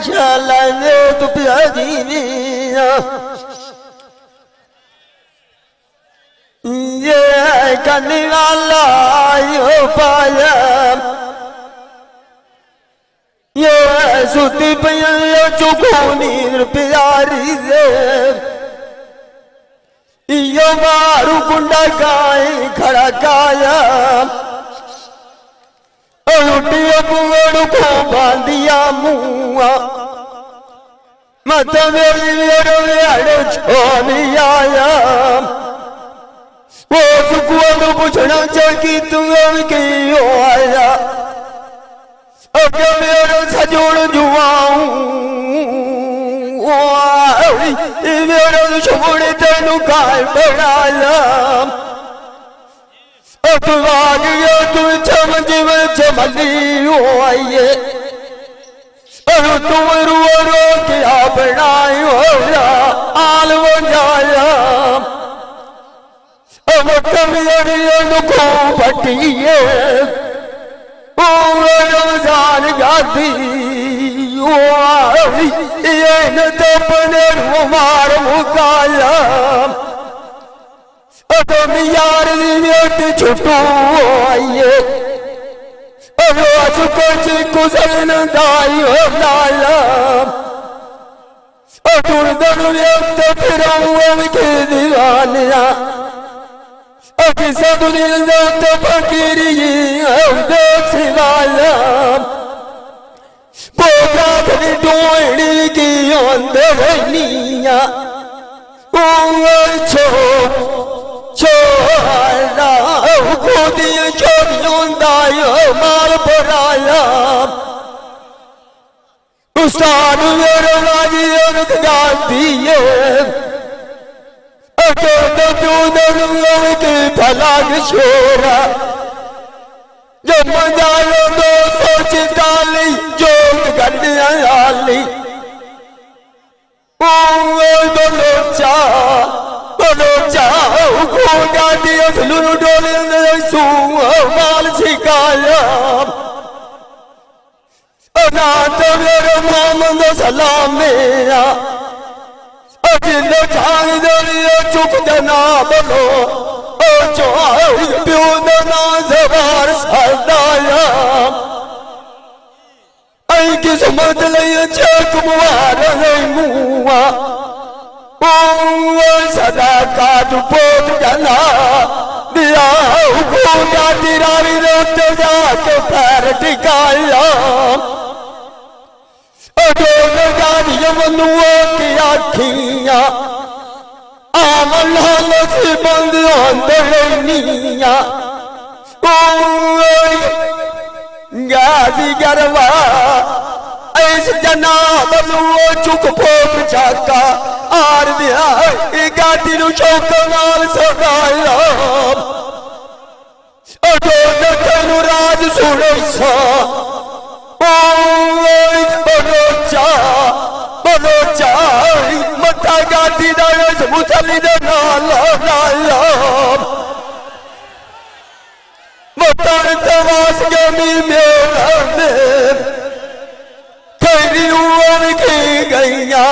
शालाने तू प्यारी मिया ये करने वाला यो पाया ये सुती पिया यो चुकोनी प्यारी रे यो मारू गुंडा गाय खड़ा गाया उठियो पुंगड़ को बांधिया मुआ मत मेरी मेरे मेरे छोड़ी आया वो सुकुआ तो पूछना चाहिए तुम क्यों आया अगे मेरे सजोड़ जुआऊं मेरे छोड़े तेनू काय बनाया तू आ गया तू चमच में चमली हो आइए और तुम रो रो क्या बनाई हो आल वो जाया अब कमियों को पटिए ओ रमजान गाती ये न तो पने मार मुकाया तुम यार छुटू आइए कुछ कुशन दाई हो लाया तुम दोनों व्यक्त फिर के दीवानिया किसा दुनिया तो फकीरी सिवाया पोता थी डोड़ी की अंदर निया छोड़ा खुदिया छोड़ियों माल पराया उस्ताद मेरे राजी और गाती है के फलाग छोरा जब मजालो दो सोच डाली जो गड्डियाली माल सिखाया ना तो मेरे मोहम्मद सलाम मेरा जिन्हें झांग दरिया चुक जना बोलो ओ जो प्यो ना जबार सरदाया आई किस्मत ले चक मुआर मुआ सदा का तू पोत जना दिया हुकुम तेरा विरोध जाके पैर टिकाया मनुओं की आखियां आमल से बंद अंदरनिया गाजी गरवा ऐसे जनाब मनुओ चुक पोप चाका आर दिया गाती नु चौक नाल सगाया नथनु राज सुने सा मथा गाती मुसली मतन तवास गमी मेरा खैरी उमर की गैया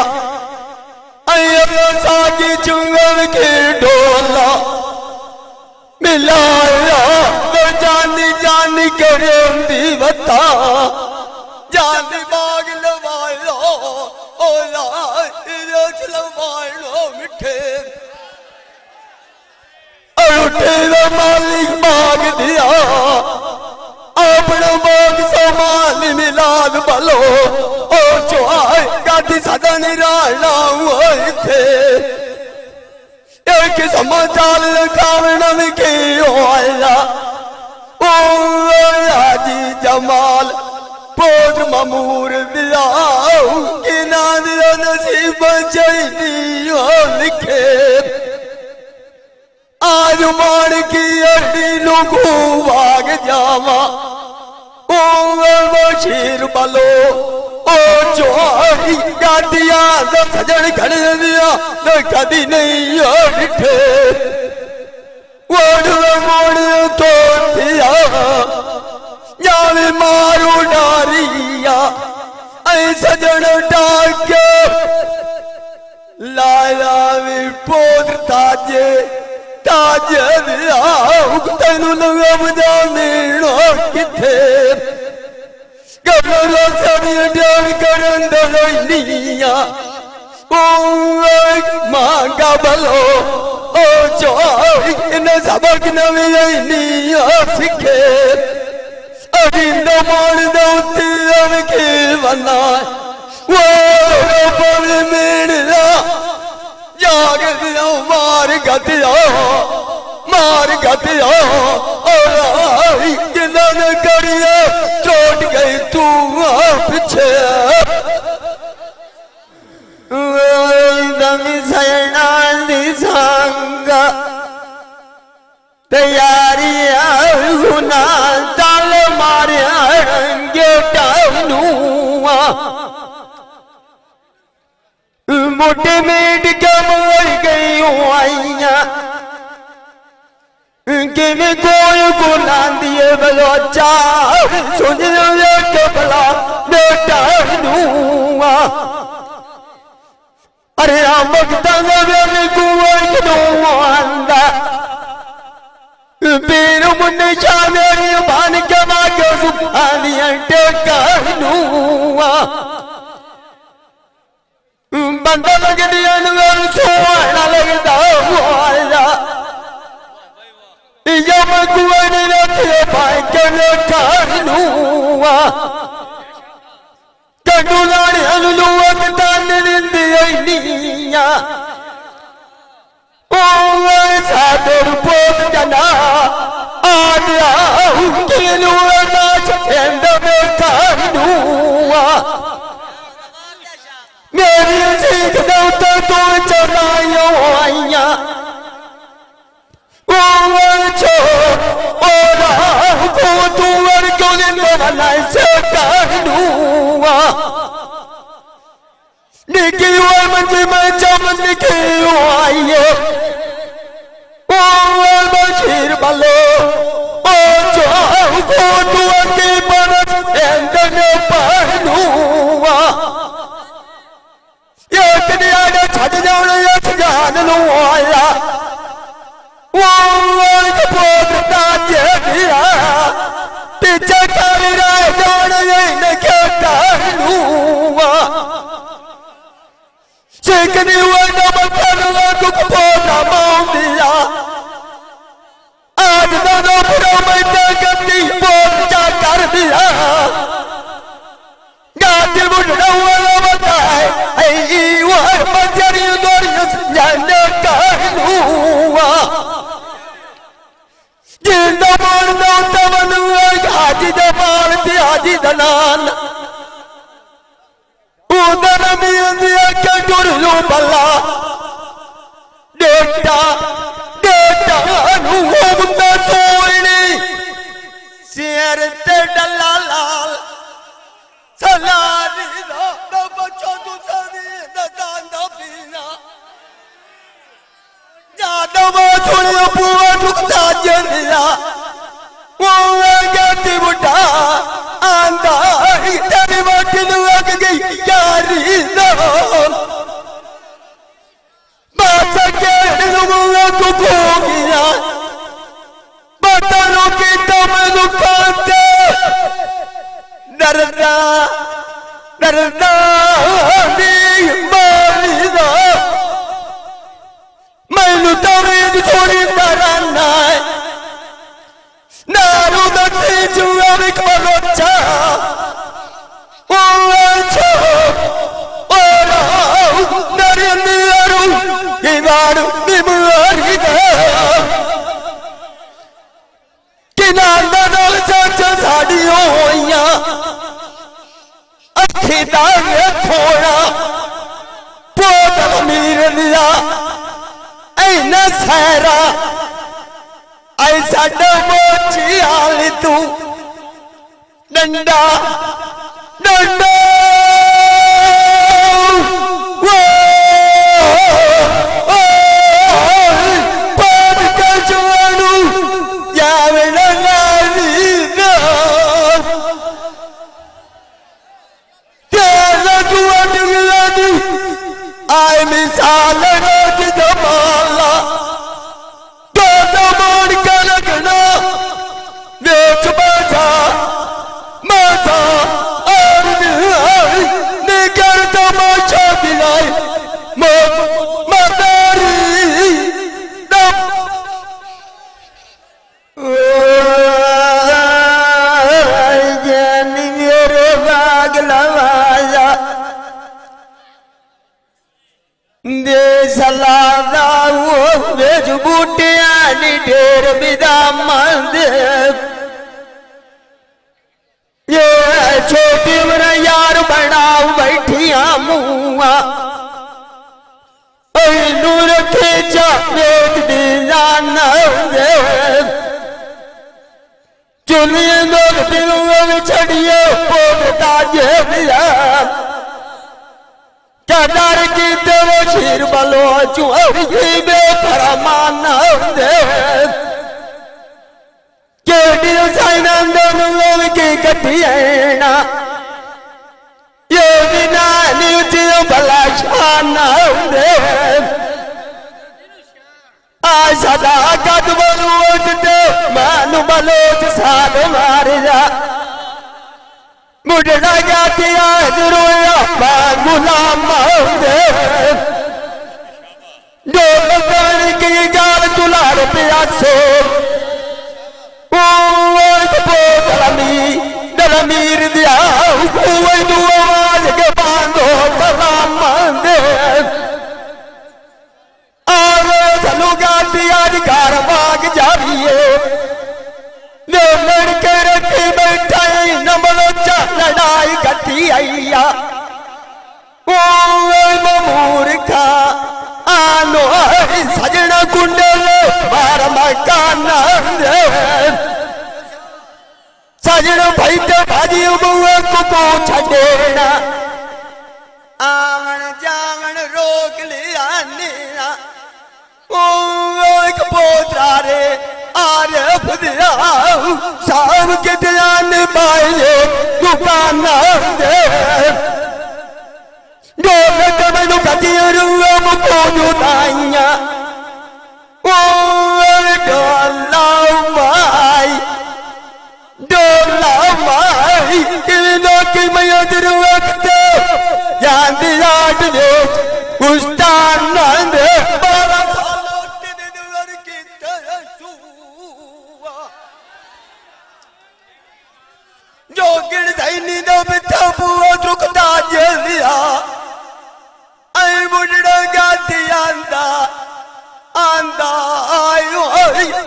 सागी चुंगल की डोला मिलाया जानी जानी करे बता जानी बाग लवायो ओला लवायो मिठे उठे मालिक बाग दिया अपना बाग संभाल मिलाद बलो ओ चुहाई गाती सदन राणा थे एक समाचार कावण में की आया ओ हाजी जमाल पोज ममूर दिया कि ना दिया नसीब चाहिए लिखे आज मान की अड्डी नुकू भाग जावा ओ शीर बलो ओ चोरी गाटिया सजन खड़े दिया न कदी नहीं डिठे मोड़ तो दिया जावे मारू डारिया ऐ सजन जदिया तेनू लगा बजाने किथे गबरो सारी ड्यान करन दनिया मां का बलो ओ जोई इन सबक नविया सिखे अजिंदा मान दौती अनके बना वो पर मेरा जाग दिया मार गतिया और किना ने करिए चोट गई तू पीछे दमी सैना संग तैयारी गुना ताल मारे रंगे टानुआ मोटे मेट क्या मर गई आइया किमें कोई गुना दिए बलोचा सुन के भला बेटा नूआ अरे मगता आंदा पीर मुन्ने शामेरी मान के मांगे सुखानिया टेका नूआ बंदा लग दिया नगर सोना लगता हुआ जब कुएं नहीं रखे पाए के कानूआ कंडुलाने अनुलुआ के ताने निंदिया निया ओ सादर पोत जना आदिया किलुआ नाच एंड में कानूआ मेरी सीख दो तो चलायो आइया निकी हुआ मंजी में चमन निकी आइए ओ बशीर बलो ओ जो को तू के परत एंडने पहनुआ ये कनिया ने छट जाने ये जान लो आया वो पोता दिया पीछे कर रहा जाने ये क्या कानूआ चिकनी हुआ न बतलवा दुख पोता मांगिया आज दोनों पुरों में गति पोता कर दिया गाती बुढ़ा हुआ बताए ऐ वो मंजरी दोरियस जाने कानूआ जिंदा मान दो तवन हाजी दबाल थी हाजी दलाल उधर मिया के डुरलू बल्ला डेटा डेटा अनुभव सोनी शेर ते डल्ला लाल सलारी दा बच्चों तू सनी दा दांदा पीना जादवा छोड़ियो बुआ ठुकता जनिया वो गति बुढ़ा आंदा तेरी बाटी लग गई यारी दो बात के लोगों को खो गया बतलो कि तुम दुकानते डरदा डरदा नहीं मारी दो मैनू तवे छोड़ी डराना नारू दसी जुआ भी खलोचा ओ छो ओ नरियरू किवारू निमरी दे किनारा नाल सच साड़ी होइया अखी दागे थोड़ा पोतल मीर दिया ऐना सहरा ऐसा डमोची आली तू डंडा डंडा वो पाद का जुआनू यावे नानी ना तेरा जुआ डंगला दी आए मिसाल रोज जमाला दे ये छोटी उम्र यार बनाओ बैठिया मुआ नूर खींचा बेच दी जाना दे चुनिए लोग दिलों छड़िए पोता जे दिया क्या डर की वो शीर बलो चुहरी बेफरमान दे केडी साइनंदन की कटियना ये बिना नीतियों भला शान दे आ सदा कद बलोच दे मानु बलोच साल मार जा मुझे जाती आज रोया गुलाम दे जो लगाने की गाल तुलार प्यासो दलमीर दिया आवाज के बांधो सलाम दे चलो गाती आज घर बाग जाइए लड़के रखे बैठा नमलोचा लड़ाई कटी आइया मूर्खा आनो सजना कुंडल बार मकान सजन भाई तो भाजी बुआ को छेना आवन जावन रोक लिया एक पोतरा रे आरे बुदिया साहब के ध्यान पाए दुकान दे जो मैनू कती रुआ मुको जुदाइया डोला माई कि मैं वक्त याद याद दे उस्तान दे जो गिर सैनी दो बिठा बुआ दुखता जलिया आई मुझड़ा गाती आंदा आंदा आयो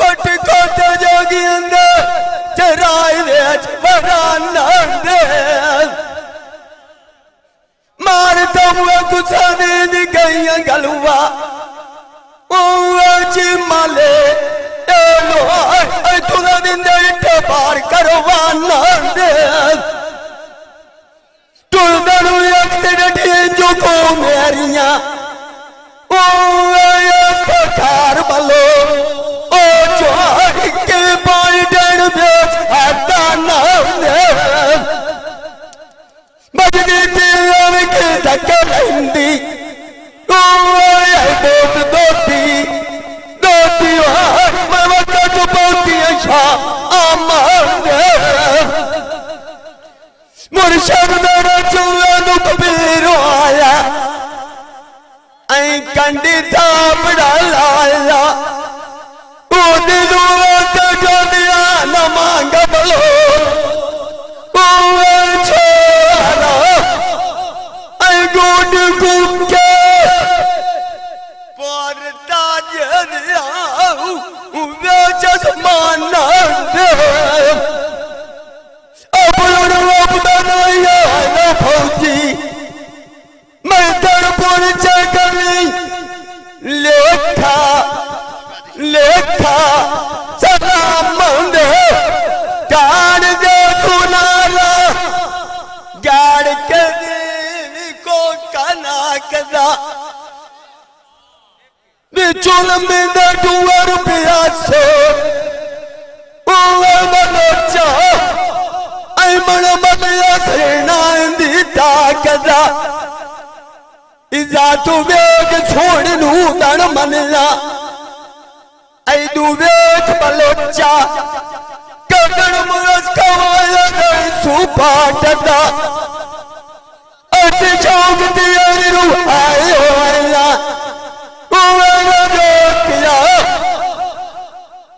बट कोते जोगी अंदर चराई वेच बराना दे मारता हुआ गुस्सा दे गई गलुआ ओ चिमाले तुला दिन पार करवाना दे तुलदनु जो को मेरिया कार बलो ओ जोड़ के पाई डर बेच आता नाम दे बजदी तेरे के धक्के लंदी ओ बोत दोती दोती मैं वक्त तो बोती मुर्शद मेरा चूल्हा कबीर आया आई कंडी था बड़ा लाया जो दिया न मांग बलो आई गोड गुके पर ताज चश्मान दे फौजी मैं तरपुर चकली लेखा लेखा सलाम दे गाड़ दे सुनारा गाड़ के को कना कदा बिचुल में $2 से मनोचा मन मतिया सेना दी ताकदा इजा तू वेग छोड़ नू तन मनला आई दू वेग बलोचा कगन मुरस कवाया गई सुपाटदा अच्छे शौक दिया रू आयो आया उवेला रोकिया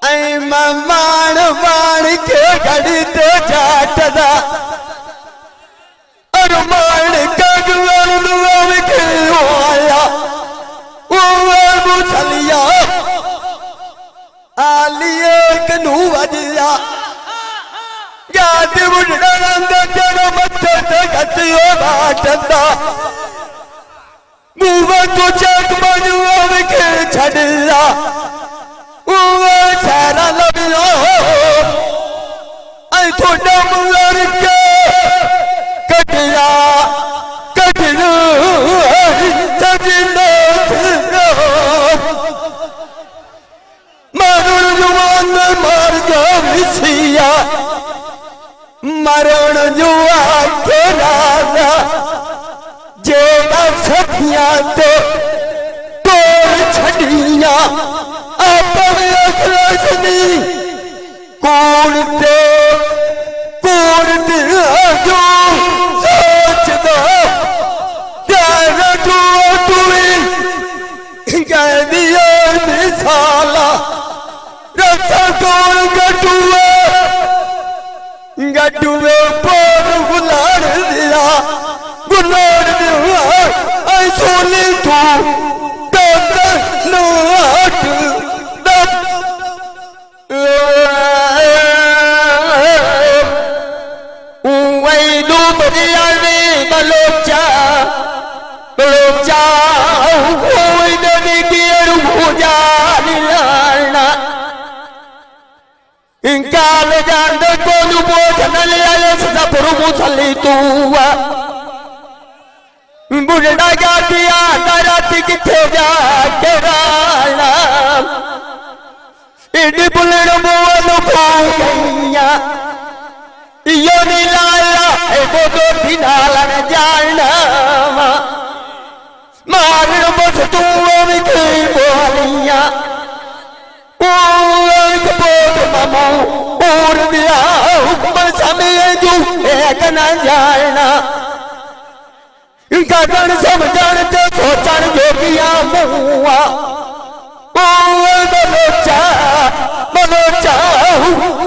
आई मान मान के घड़ी ते जाटदा अरमान कगवाल दुआव के आया वो मुसलिया आलिए कनू अज दी बुढ़ा रंगा तेरा मत्थे ते गतियो बाटंदा मुवा तो चक बनवा विखे छड़ला उवा सारा लबियो आई थोड़ा मुलर के कटिया कटलू तजनो मारुण जुवान मार गया विसिया मरण जुआ के राजा जेड़ा सखियां तो तोड़ छड़िया अपने अखरसनी कूड़ते जो सोच दो प्यारा टूटी कह दिया मिसाला रक्षा कौन गटुए पर गुलाड़ दिया आई सोनी तू नाट वैलू बरिया ने बलोचा बलोचा कोई नहीं कियर भूजा निलाना इंकाल जान दे कोलू बोझ न ले आए सदा पुरु थली तूवा बुढ़ा जा दिया राती किथे जा के राना इडी बुलड़ बोल भूया यो नी लाया एगो दो दिनालन जाना मारन बस तू विखे बोलिया एक बोध मामू और दिया हुक्म समय जो एक न जाना गगन समझण ते सोचण जोगिया मुआ बलोचा बलोचा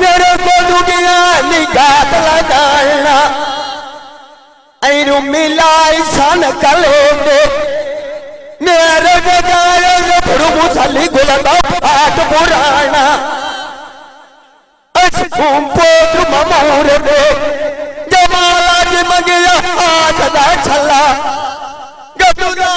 मेरे को दुनिया निगात लगाना ऐरू मिलाई सन कले दे मेरे गगाए भरू मुसली गुलदा फाट पुराना पोत्र ममूर दे जमाला जी मंगिया हाथ दा छला गदुरा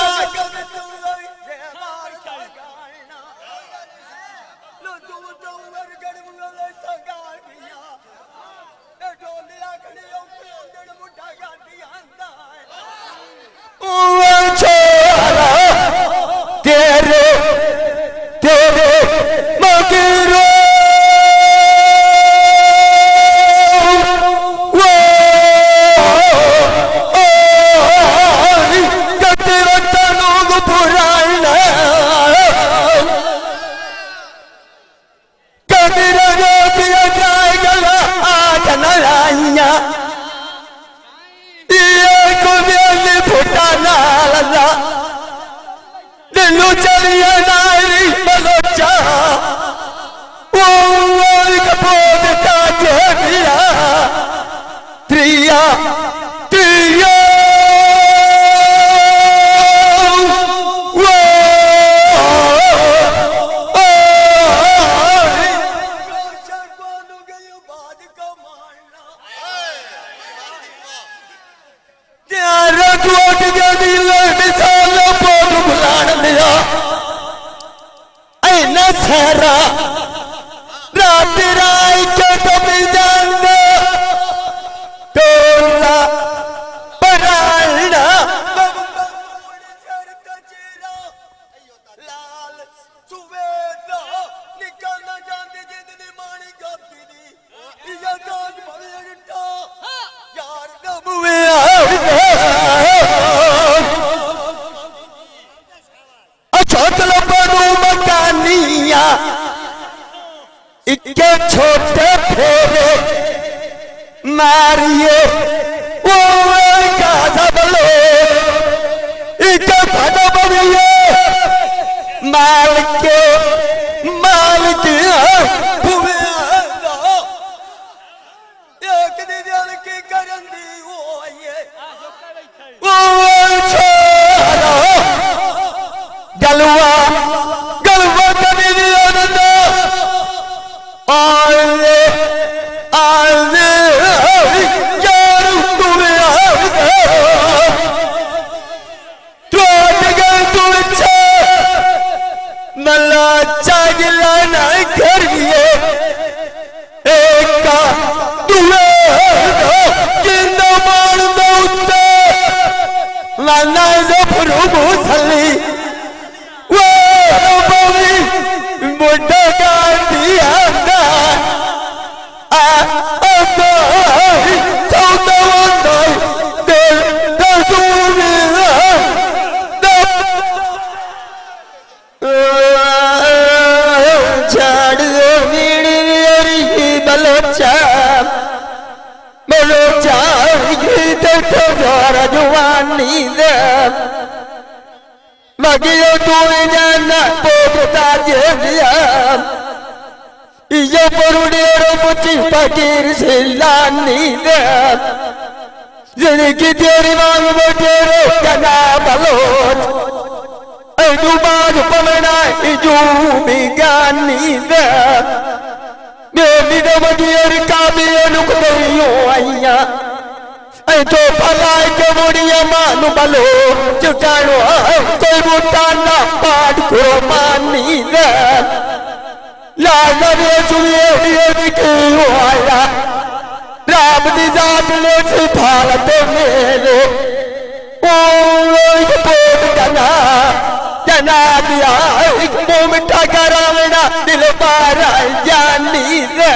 तेरे तेरे मगिरो चलिए नारी बलोचा वो कपोद का जोड़िया त्रिया त्रिया वो सहरा रात राय के डबी जाने टोला पराना लाल सुवेदा निकालना जानते जिंदगी मानी गाती दी या जान भले रिटा यार डबुए अच्छा चलो बनू मकानिया इक्के छोटे फेरे मारिए वो का सबलो इक्के फटा बनिए माल के एक दिन की करन दी वो ये छोरा गलवा गलवा कभी नहीं आने आने दुए जिंदा मान दौते लाना जफरू मुसली वो बवी बुढ़ा गाती आना Magiyo tuinya nak pota dia Iyo porudero pucih pakir silani dia Jadi kiteri mang bodero kana balot Aidu baju pamena iju bigani dia Baby da magiyo kabi anuk deriyo ayya Aito palai ke mudia manu balo Cukano koi butana pad kurmani da Laga dia chuye dia dikiyo aya Rab di zaat le sithala te mele Oi pot jana Jana dia ik mumita karamena dil para jani da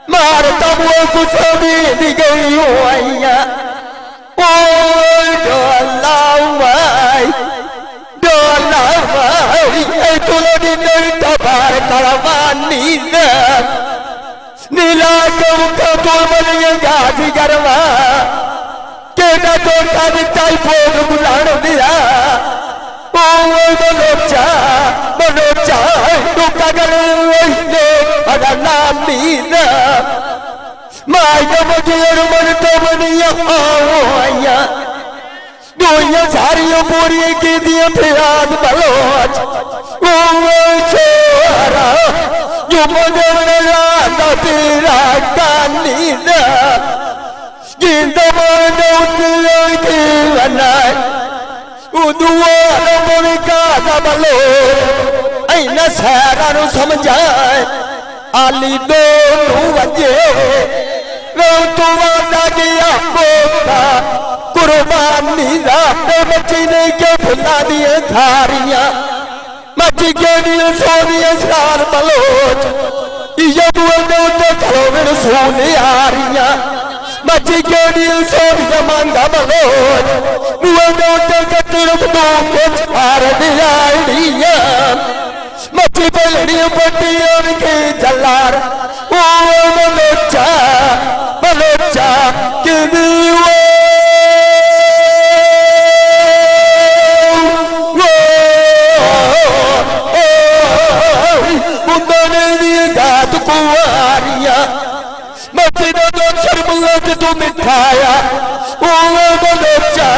Marta wo kusabi di gayo aya Oi dolawai Ay tulo di nerita bar karamani na Nila ka tulman yang gati garwa Kena tonka di taipo gulano dia Oi manocha Duka galawai ne ada nami na Mai kamujiru manito maniya awaya Dunia sariyo puri ki dia phirad balot Oi chora Jumane la tira kanida Jinda mano tilai ki anai Udua la morika da balot Aina saranu samjai Ali donu wajhe Rautuwa dagiya bota कुर्बानी रात बच्ची ने क्या भुला दिए धारियां मची के लिए सोनिया सार बलोच ये बुआने उन्हें चलो मेरे सोने आरियां मची के लिए सोनिया मांगा बलोच बुआने उन्हें कत्तिर बदो के चार दिया आइडिया मची बलड़ी बटी उनकी जलार ओ बलोचा कि tu mikhaya Uwe balocha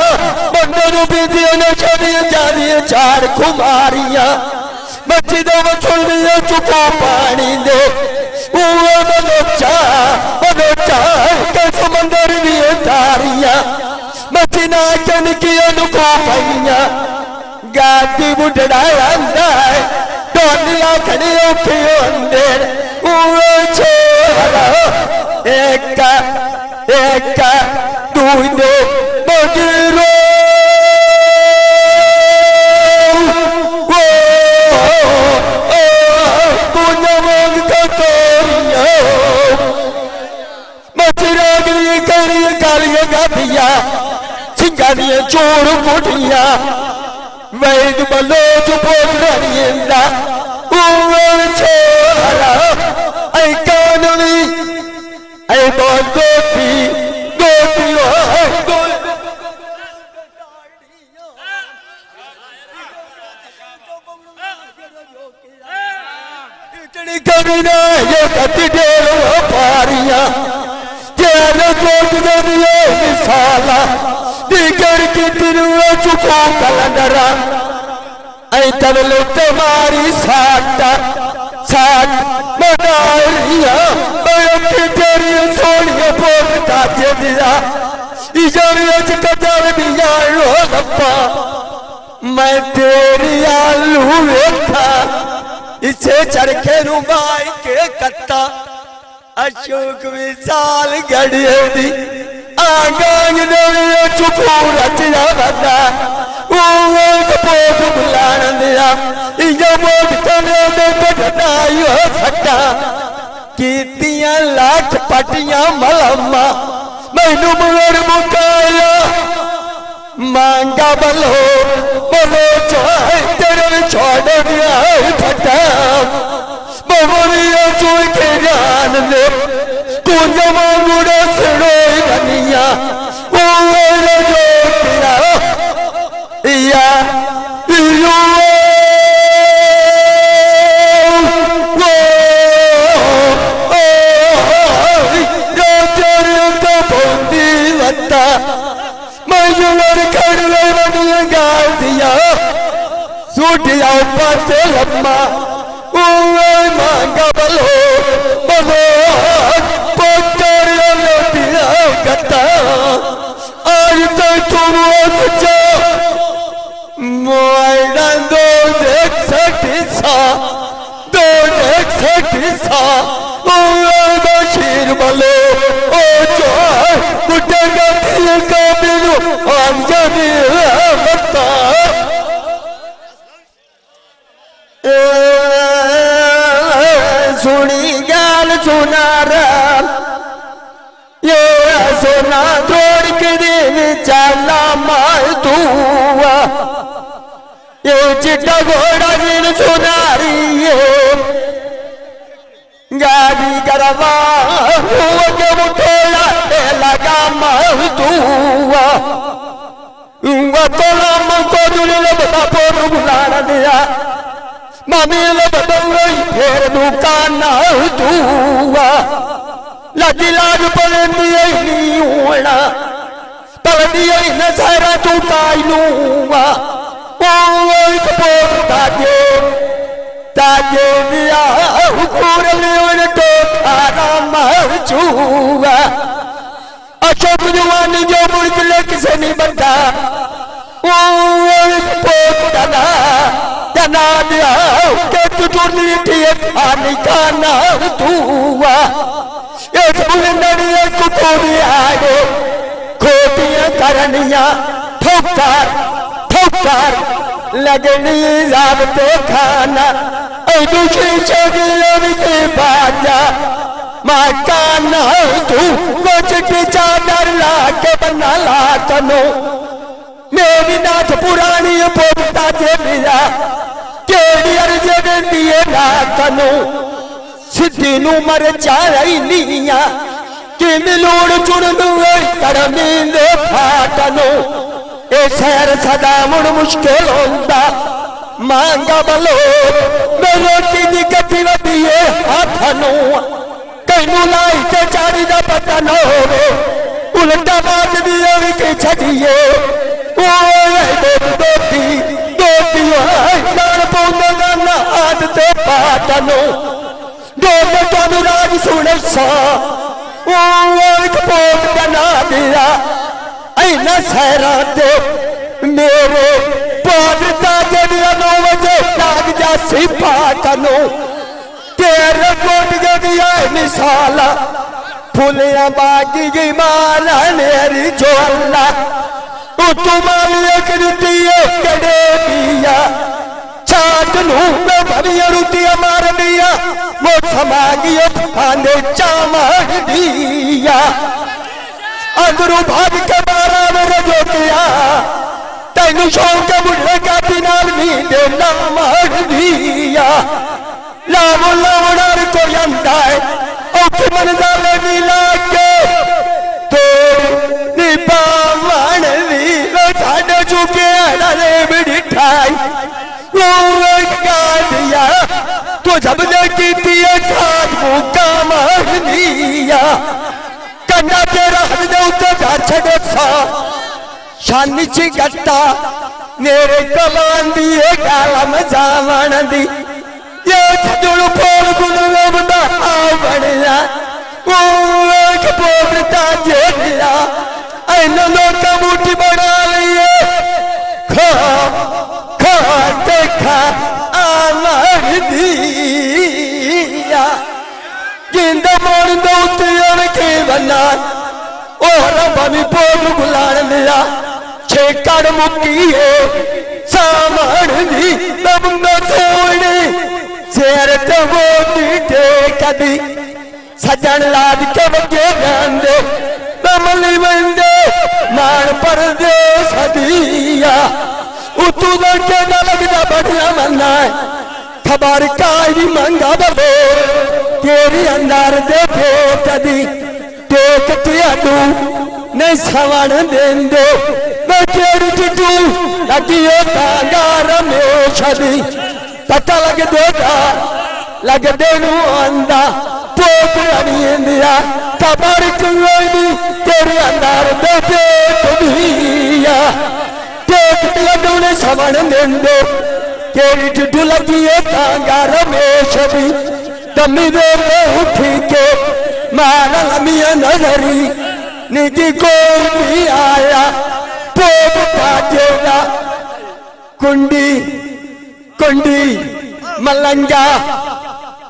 Bandaru bidiya na chadiya jadiya char kumariya Masjida wa chulmiya chuka pani de Uwe balocha Ke samandar viya tariya Masjina chan kiya nuko paiya Gati budhaya andai Doniya khaniyo kiyo andar Uwe chora Eka duine magiro Punya mag katoriya Machiragri kariya kaliya gadiya Singariya choru putiya Vaid baloch potrariyenda Uwe chora Ay kanani Ay bondoti Kamina ye kati dero pariya Jere jot deriye misala Digar ki tiruwa chuko kalandara Ay tablo tamari saata Saat manariya Ayam ki teriye soliye bokta jediya Ijariya chikajar biya rohappa Main teri alu ekha इसे चरखे रुबाई के कत्ता अशोक विशाल गड़िए दी आगांग नवी चुपू रचया बंदा वो pot बुलान दिया इया मोट कने दे कटना यो सट्टा कीतियां लाख पटियां मलम्मा मैनू मगर मुकाया मांगा बलो बलो चाहे तेरे छोड़ दिया फटा बबरिया चुई के जान ले कुंज मांगुड़ा सिरोई बनिया वो जो पिया या यो वो जो तेरे तो बोंदी वत्ता मैं युवर खड़े बनिया गाल दिया सूटिया पाते लम्मा मांगा बलो बलो पोटरिया लोटिया गता आज तक तुम मोइना दो देख सटिसा बशीर बलो ओ जो कुटेगा दिल का बिनु अंजनी बता सुनी गाल सुनारा ये सोना तोड़ के दे चाला मार तू ये चिट्टा घोड़ा जिन सुनारी ये गाड़ी करवा के मुठोला लगा मार तू तो नाम को दुनिया बता पोर बुलाना दिया मामी बदल फेर दुकान तूआ लगी लाज पलंदिया नहीं होना पलंदिया न सारा तू काइलूआ ओ पोर ताजे दिया हुकुर लेवन तो थारा मार चूआ अशोक जवानी जो मुल्क ले किसे नहीं बनता ओ पोर दादा जना दिया के तुझुर्नी ठीक आने का ना तूआ ये बुलंदड़ियाँ कुकोड़ी आगे खोटियाँ करनियाँ ठोकर लगनी जाबते खाना ऐ दूसरी चोगियों के बाजा माँ का ना तू कुछ की चादर ला के बना ला कनो मेरी नाथ पुरानी पोता जे दिया केड़ी अर्जन दिए ना कनो सिद्धि नु मर चाई नीया कि मिलोड़ चुन दुए करमींदे फाटनो ए शहर सदा मुड़ मुश्किल होंदा मांगा बलो मेरे की दी कटी वदिए हाथनो कैनू लाई ते चारी दा पता न होवे उल्टा बात दिए भी के छड़िए दोती नाल पौंदा ना आदते पाटनो दोने तानु राज सुने सा एक पोट बना दिया ऐना सहरा दे मेरे पोटता जड़िया 9 बजे लाग जा सिपा कनो तेरे कोट गया मिसाला फुलिया बागी गई माला मेरी जो अल्लाह तुम्हारी कृतिये कड़े दिया चाट नू में भरिया रुतिया मार दिया वो समागियो आने चामार दिया अगरू भाग के मारा मेरे जो किया तेनू शौक बुढ़े का दिनाल भी दे ना मार दिया लावो लावणार को यंदाए औखी मंजाले मिला के तो निपावन साढ़े चुके अरे बिठाई दिया तो जब की साथ मुका मार दिया कन्या तेरा हृदय उतर छड़े सा शानी ची गट्टा मेरे कमान दिए गालम जावन दी ये छजुल फोड़ गुण बंदा बनया वो एक पोपटा जे दिया ऐना लोटा मुट्ठी बना लिए देखा आमार दिया जिंदा मोड़ दो मना और भी बोल गुलान दिया छेकड़ मुकी है सामान भी तब न सोने शेर तो वो नीटे कदी सजन लाद के बगे गांदे कमली बंदे मान पर दे सदिया उतू के न लगदा बढ़िया मना खबर काई मंगा बबो तेरी अंदर देखो कदी टेक तियाडू नहीं सवण देंदे मैं तेरी टिटू लगियो तांगा रमेश दी पता लग देनु आंदा पोक अनिंदिया खबर कोई तेरे अंदर देखे कदिया टेक तियाडू ने सवण देंदे तेरी टिटू लगियो तांगा रमेश दी दमी दे उठी के मारा मिया नजरी निजी कोई नहीं आया पोप काटेगा कुंडी कुंडी मलंगा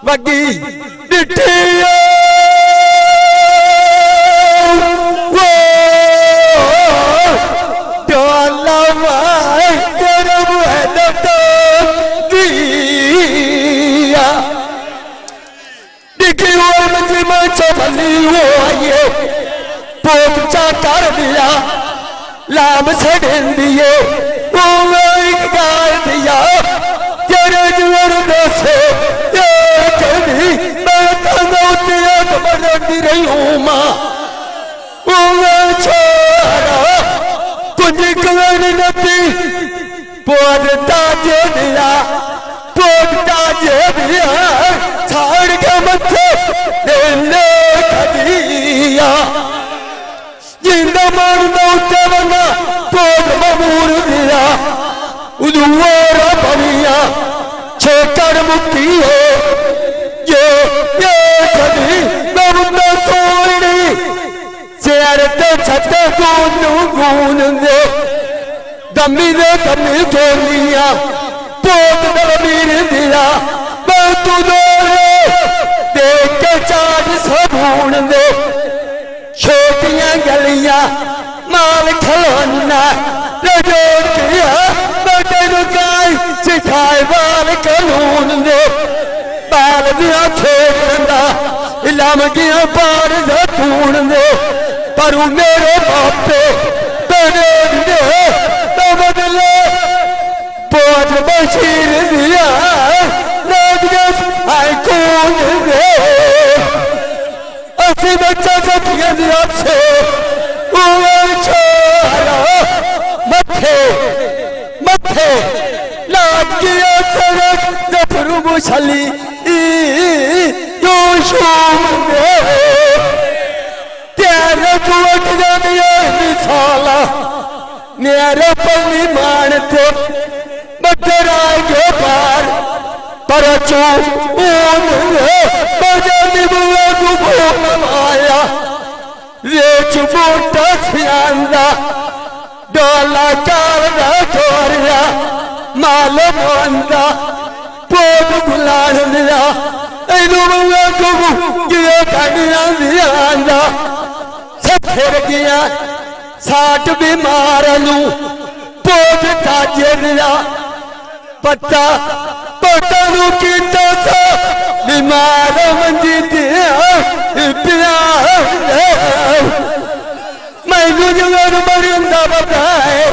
वगी डिठियो वो डोला वाई करब है दतो दिया दिखी वो मंजी में चबली वो आये पोप चा कर दिया लाभ से ढेल दिए वो एक गाय दिया तेरे जुअर से ये कभी मैं तंगौती एक बरती रही हूँ माँ वो छोरा कुछ कवर नती पोरता जे दिया छाड़ के मत्थे देने कदिया जिंदा मारना उठे बना पोग ममूर दिया उदुआरा बनिया छेकड़ मुक्ति हो ये कभी मैं सोनी शेर ते छते गून दे दमी टोलिया पोग दलमीर दिया मैं तू देख के चाट सबून दे छोटियां गलियां माल खलोना रजोड़ किया बटे रुकाई सिखाए बाल कानून दे बाल दिया छोड़ना इलाम किया पार जतून दे पर मेरे बापे तेरे दे तो बदले पोज बशीर दिया राजगस आई कौन दे ऐसी बच्चा सतिया दिया से मथे लाग गया सड़क जफरू मुछली यो शूम तेरे कुट जानिए मिसाला मेरे पल्ली मान थे बटर आगे पार पर बजानी बुआ को भूल आया रेच बूटा सियांदा डोला चावला छोरिया माल मांदा पोग गुलान दिया ऐनु बुआ को गिया कनिया दियांदा सफर गया साठ बीमार नू पोग ताजे दिया पता पता कीता था बीमार मंजी दिया पिया मैनू जगह मरिंदा बताए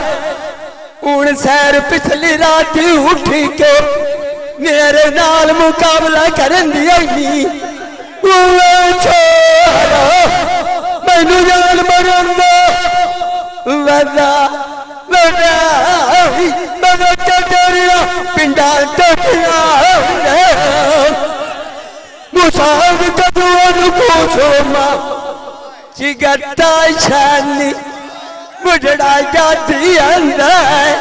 हूं सैर पिछली रात उठी के मेरे नाल मुकाबला करन दिया छोरा मैनू जान मरिंदा वदा चरिया पिंडा टटिया मुसाद कदून पूछो मां चिगटा छानी मुझड़ा जाती अंदर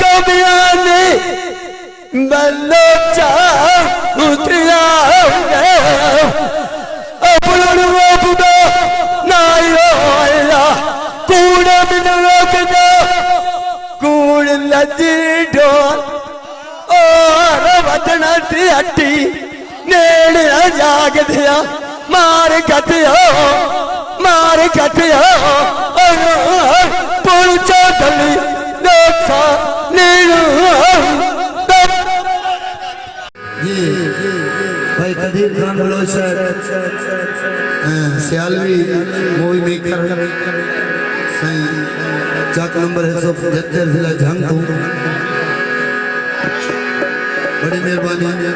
कबियानी बल्लो चा उतरिया अपना अपना नाया कूड़ा बिना रोकना कूड़ लदी ढोल और वतना हट्टी नेड़ जाग दिया मार कतियो कटिया पुलचा गली देखा नीरू ये भाई कदीर खान बलोच सियालवी मूवी मेकर सही चाक नंबर 175 जिला झंग तू बड़ी मेहरबानी।